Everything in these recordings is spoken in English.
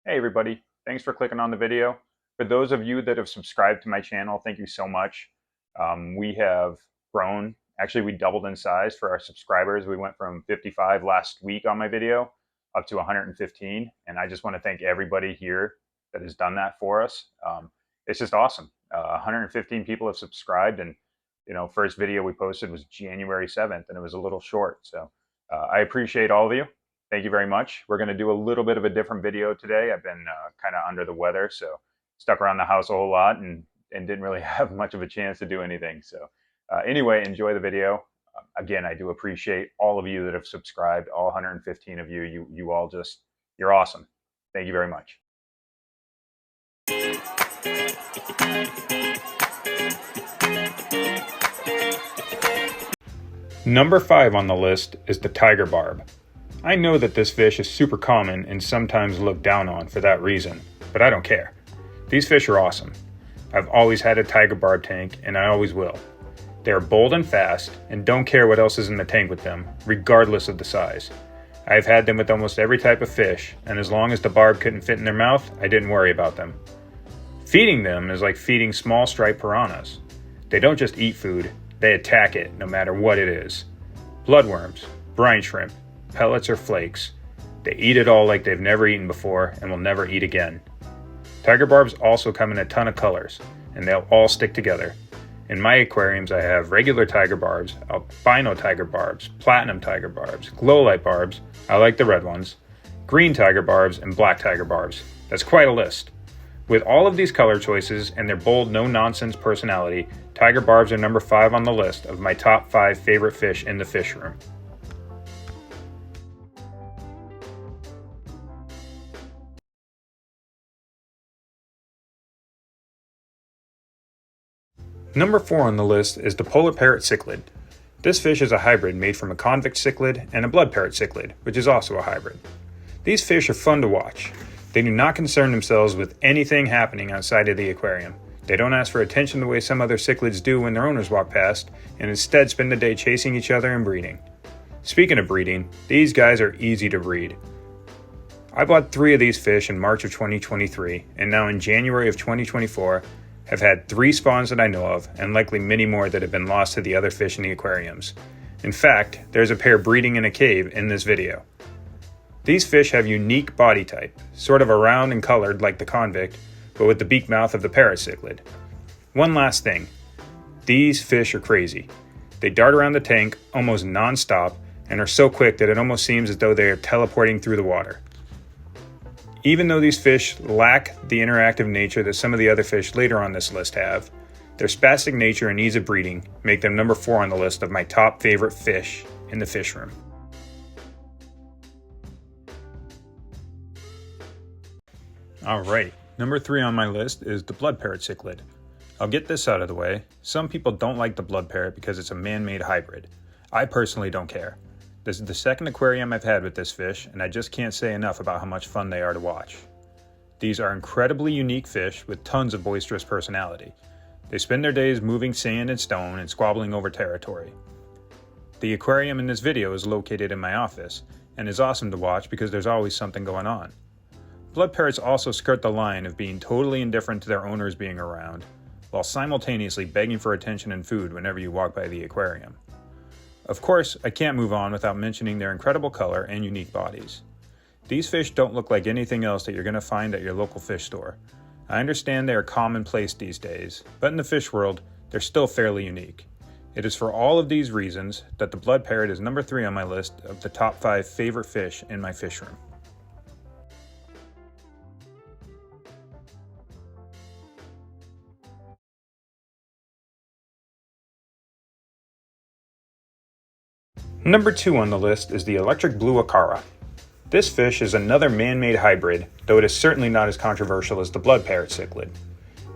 Hey everybody, thanks for clicking on the video. For those of you that have subscribed to my channel, thank you so much. We have grown. Actually, we doubled in size for our subscribers. We went from 55 last week on my video up to 115, and I just want to thank everybody here that has done that for us. It's just awesome. 115 people have subscribed, and first video we posted was January 7th, and it was a little short. So I appreciate all of you. Thank you very much. We're going to do a little bit of a different video today. I've been kind of under the weather, so stuck around the house a whole lot and didn't really have much of a chance to do anything. So anyway, enjoy the video. Again, I do appreciate all of you that have subscribed, all 115 of you. You all you're awesome. Thank you very much. Number 5 on the list is the tiger barb. I know that this fish is super common and sometimes looked down on for that reason, but I don't care. These fish are awesome. I've always had a tiger barb tank and I always will. They are bold and fast and don't care what else is in the tank with them, regardless of the size. I've had them with almost every type of fish, and as long as the barb couldn't fit in their mouth, I didn't worry about them. Feeding them is like feeding small striped piranhas. They don't just eat food, they attack it no matter what it is. Bloodworms, brine shrimp, pellets or flakes. They eat it all like they've never eaten before and will never eat again. Tiger barbs also come in a ton of colors, and they'll all stick together. In my aquariums I have regular tiger barbs, albino tiger barbs, platinum tiger barbs, glow light barbs, I like the red ones, green tiger barbs, and black tiger barbs. That's quite a list. With all of these color choices and their bold, no-nonsense personality, tiger barbs are number 5 on the list of my top 5 favorite fish in the fish room. Number 4 on the list is the polar parrot cichlid. This fish is a hybrid made from a convict cichlid and a blood parrot cichlid, which is also a hybrid. These fish are fun to watch. They do not concern themselves with anything happening outside of the aquarium. They don't ask for attention the way some other cichlids do when their owners walk past, and instead spend the day chasing each other and breeding. Speaking of breeding, these guys are easy to breed. I bought 3 of these fish in March of 2023, and now in January of 2024, have had 3 spawns that I know of, and likely many more that have been lost to the other fish in the aquariums. In fact, there's a pair breeding in a cave in this video. These fish have unique body type, sort of a round and colored like the convict, but with the beak mouth of the parrot cichlid. One last thing, these fish are crazy. They dart around the tank almost non-stop and are so quick that it almost seems as though they are teleporting through the water. Even though these fish lack the interactive nature that some of the other fish later on this list have, their spastic nature and ease of breeding make them number 4 on the list of my top favorite fish in the fish room. Alright, number 3 on my list is the blood parrot cichlid. I'll get this out of the way. Some people don't like the blood parrot because it's a man-made hybrid. I personally don't care. This is the second aquarium I've had with this fish, and I just can't say enough about how much fun they are to watch. These are incredibly unique fish with tons of boisterous personality. They spend their days moving sand and stone and squabbling over territory. The aquarium in this video is located in my office, and is awesome to watch because there's always something going on. Blood parrots also skirt the line of being totally indifferent to their owners being around, while simultaneously begging for attention and food whenever you walk by the aquarium. Of course, I can't move on without mentioning their incredible color and unique bodies. These fish don't look like anything else that you're going to find at your local fish store. I understand they are commonplace these days, but in the fish world, they're still fairly unique. It is for all of these reasons that the blood parrot is number 3 on my list of the top 5 favorite fish in my fish room. Number 2 on the list is the electric blue acara. This fish is another man-made hybrid, though it is certainly not as controversial as the blood parrot cichlid.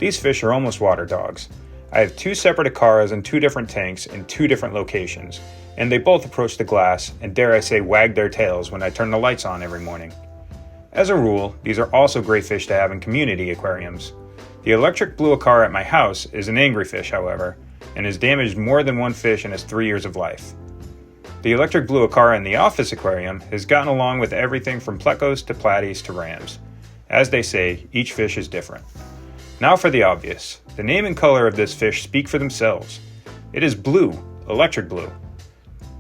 These fish are almost water dogs. I have 2 separate acaras in 2 different tanks in 2 different locations, and they both approach the glass and dare I say wag their tails when I turn the lights on every morning. As a rule, these are also great fish to have in community aquariums. The electric blue acara at my house is an angry fish, however, and has damaged more than one fish in its 3 years of life. The electric blue acara in the office aquarium has gotten along with everything from plecos to platies to rams. As they say, each fish is different. Now for the obvious. The name and color of this fish speak for themselves. It is blue, electric blue.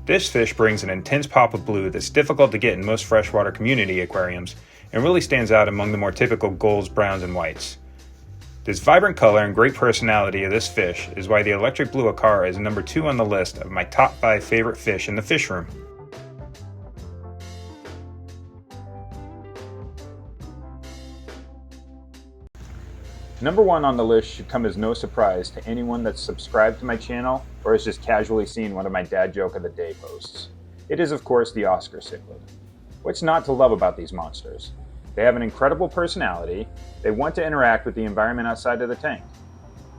This fish brings an intense pop of blue that's difficult to get in most freshwater community aquariums and really stands out among the more typical golds, browns, and whites. This vibrant color and great personality of this fish is why the electric blue acara is number 2 on the list of my top 5 favorite fish in the Fishroom. Number 1 on the list should come as no surprise to anyone that's subscribed to my channel or has just casually seen one of my dad joke of the day posts. It is of course the Oscar cichlid. What's not to love about these monsters? They have an incredible personality, they want to interact with the environment outside of the tank.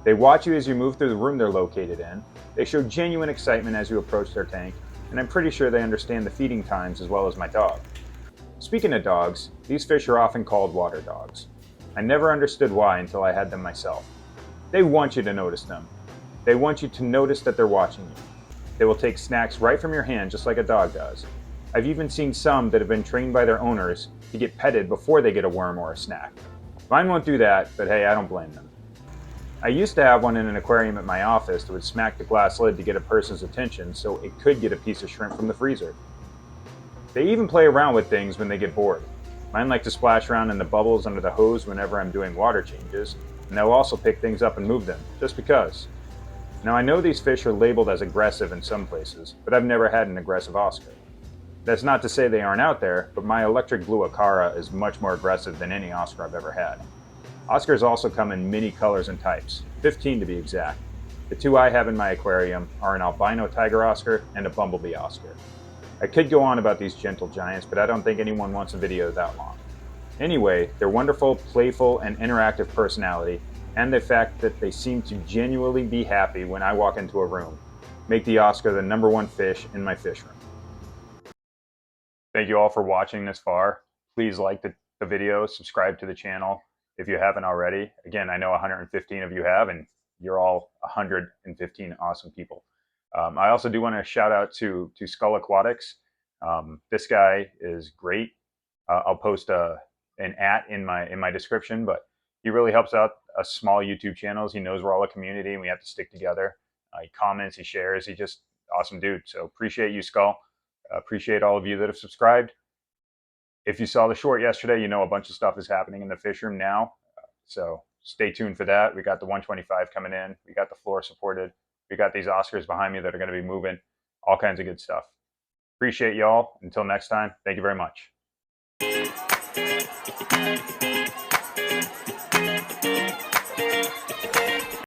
They watch you as you move through the room they're located in, they show genuine excitement as you approach their tank, and I'm pretty sure they understand the feeding times as well as my dog. Speaking of dogs, these fish are often called water dogs. I never understood why until I had them myself. They want you to notice them. They want you to notice that they're watching you. They will take snacks right from your hand just like a dog does. I've even seen some that have been trained by their owners to get petted before they get a worm or a snack. Mine won't do that, but hey, I don't blame them. I used to have one in an aquarium at my office that would smack the glass lid to get a person's attention so it could get a piece of shrimp from the freezer. They even play around with things when they get bored. Mine like to splash around in the bubbles under the hose whenever I'm doing water changes, and they'll also pick things up and move them, just because. Now I know these fish are labeled as aggressive in some places, but I've never had an aggressive Oscar. That's not to say they aren't out there, but my electric blue acara is much more aggressive than any Oscar I've ever had. Oscars also come in many colors and types, 15 to be exact. The 2 I have in my aquarium are an albino tiger Oscar and a bumblebee Oscar. I could go on about these gentle giants, but I don't think anyone wants a video that long. Anyway, their wonderful, playful, and interactive personality, and the fact that they seem to genuinely be happy when I walk into a room, make the Oscar the number 1 fish in my fish room. Thank you all for watching this far. Please like the video, subscribe to the channel if you haven't already. Again, I know 115 of you have, and you're all 115 awesome people. I also do want to shout out to Skull Aquatics. This guy is great. I'll post an @ in my description, but he really helps out us small YouTube channels. He knows we're all a community and we have to stick together. He comments, he shares, he's just awesome dude. So appreciate you, Skull. Appreciate all of you that have subscribed. If you saw the short yesterday, you know a bunch of stuff is happening in the fish room now. So stay tuned for that. We got the 125 coming in. We got the floor supported. We got these Oscars behind me that are going to be moving. All kinds of good stuff. Appreciate y'all. Until next time, thank you very much.